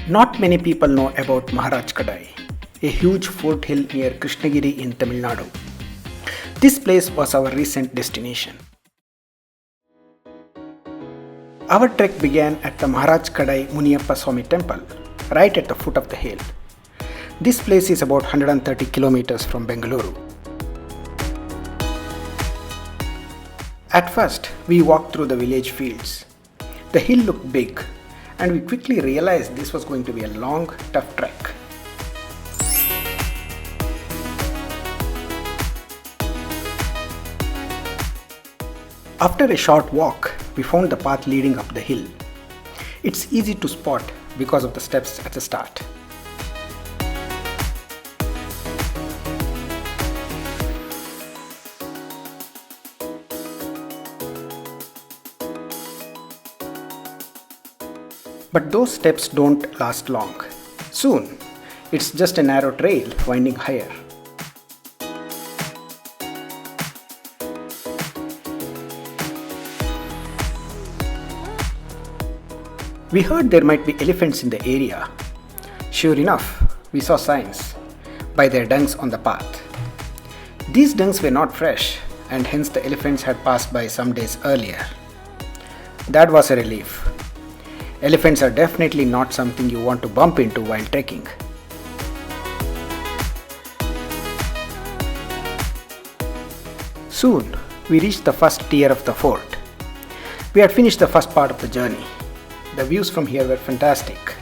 Not many people know about Maharajakadai, a huge fort hill near Krishnagiri in Tamil Nadu. This place was our recent destination. Our trek began at the Maharajakadai Muniyappa Swami temple, right at the foot of the hill. This place is about 130 kilometers from Bengaluru. At first, we walked through the village fields. The hill looked big, and we quickly realized this was going to be a long, tough trek. After a short walk, we found the path leading up the hill. It's easy to spot because of the steps at the start. But those steps don't last long. Soon, it's just a narrow trail winding higher. We heard there might be elephants in the area. Sure enough, we saw signs by their dungs on the path. These dungs were not fresh, and hence the elephants had passed by some days earlier. That was a relief. Elephants are definitely not something you want to bump into while trekking. Soon, we reached the first tier of the fort. We had finished the first part of the journey. The views from here were fantastic.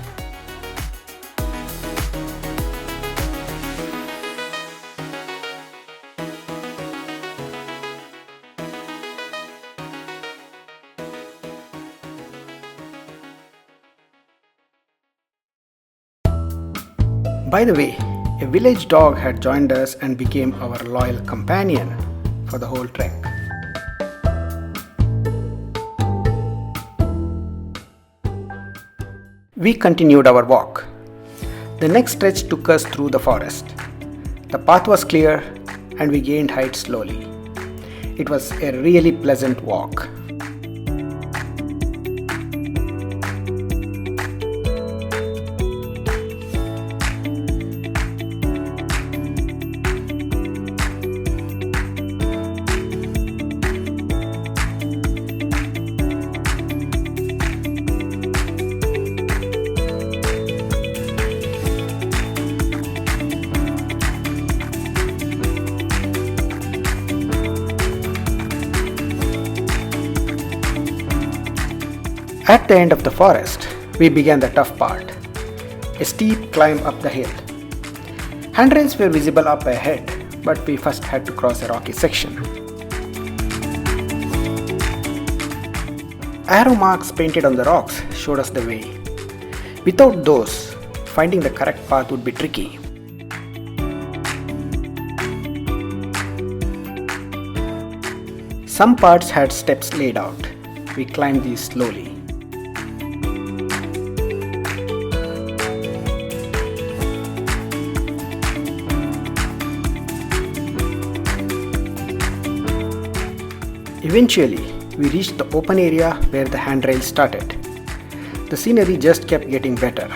By the way, a village dog had joined us and became our loyal companion for the whole trek. We continued our walk. The next stretch took us through the forest. The path was clear and we gained height slowly. It was a really pleasant walk. At the end of the forest, we began the tough part, a steep climb up the hill. Handrails were visible up ahead, but we first had to cross a rocky section. Arrow marks painted on the rocks showed us the way. Without those, finding the correct path would be tricky. Some parts had steps laid out. We climbed these slowly. Eventually, we reached the open area where the handrail started. The scenery just kept getting better.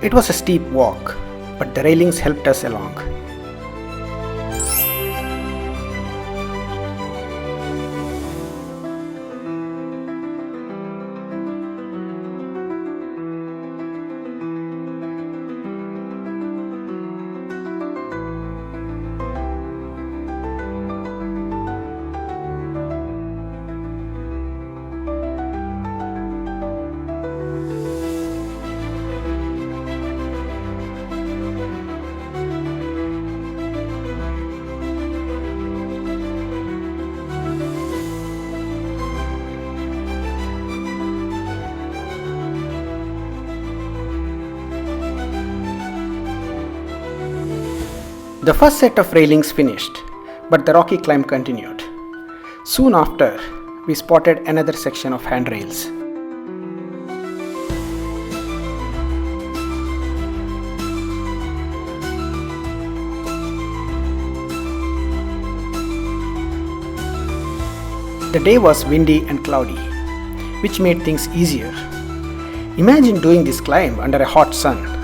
It was a steep walk, but the railings helped us along. The first set of railings finished, but the rocky climb continued. Soon after, we spotted another section of handrails. The day was windy and cloudy, which made things easier. Imagine doing this climb under a hot sun.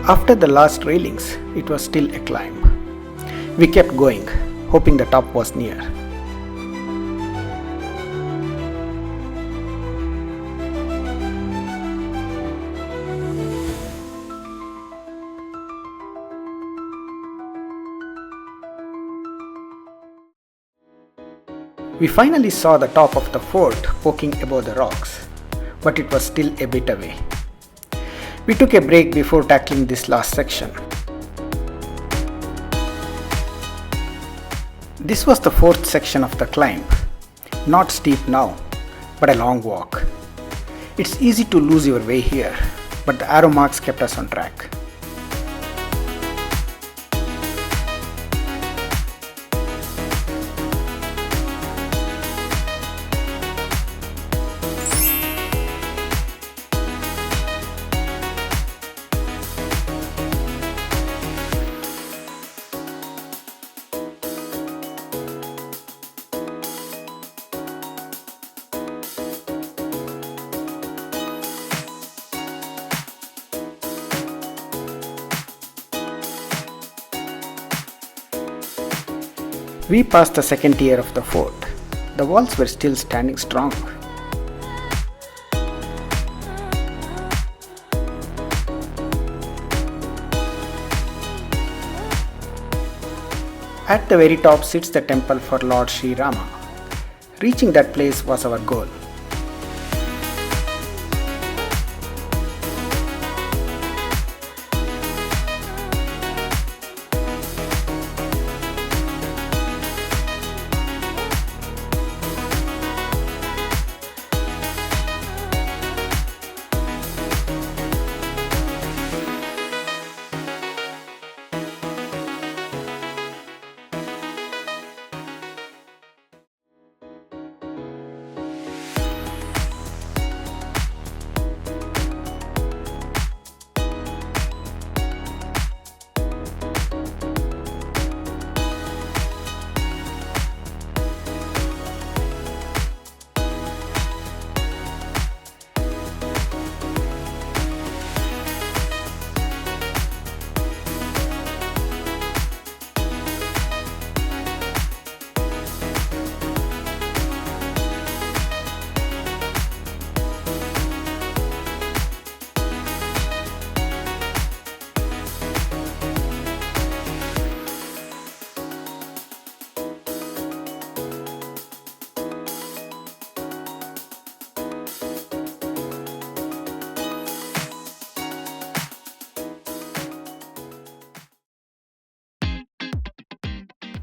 After the last railings, it was still a climb. We kept going, hoping the top was near. We finally saw the top of the fort poking above the rocks, but it was still a bit away. We took a break before tackling this last section. This was the fourth section of the climb. Not steep now, but a long walk. It's easy to lose your way here, but the arrow marks kept us on track. We passed the second tier of the fort. The walls were still standing strong. At the very top sits the temple for Lord Sri Rama. Reaching that place was our goal.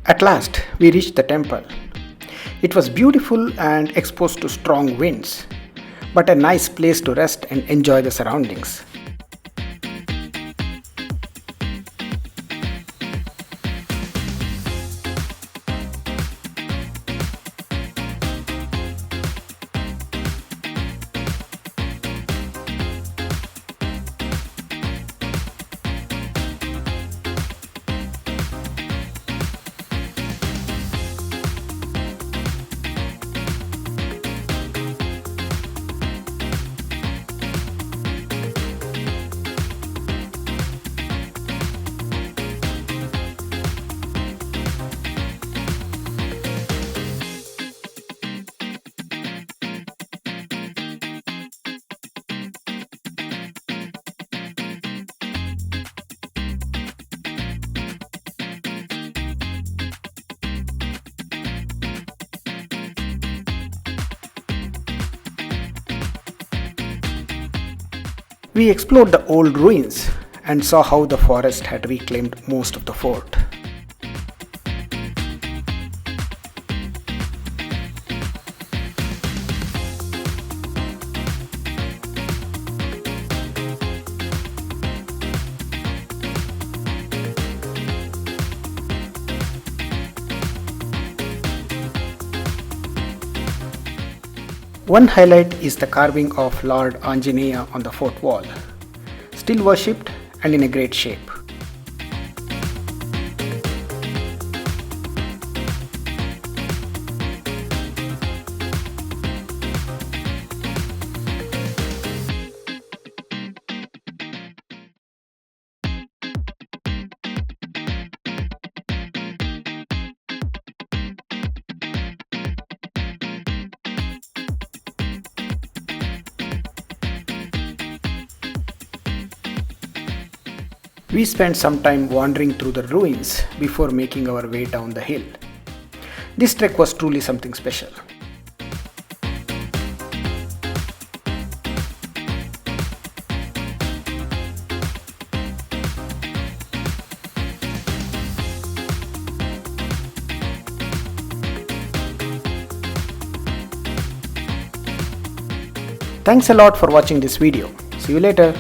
At last, we reached the temple. It was beautiful and exposed to strong winds, but a nice place to rest and enjoy the surroundings. We explored the old ruins and saw how the forest had reclaimed most of the fort. One highlight is the carving of Lord Anjaneya on the fort wall, still worshipped and in a great shape. We spent some time wandering through the ruins before making our way down the hill. This trek was truly something special. Thanks a lot for watching this video. See you later.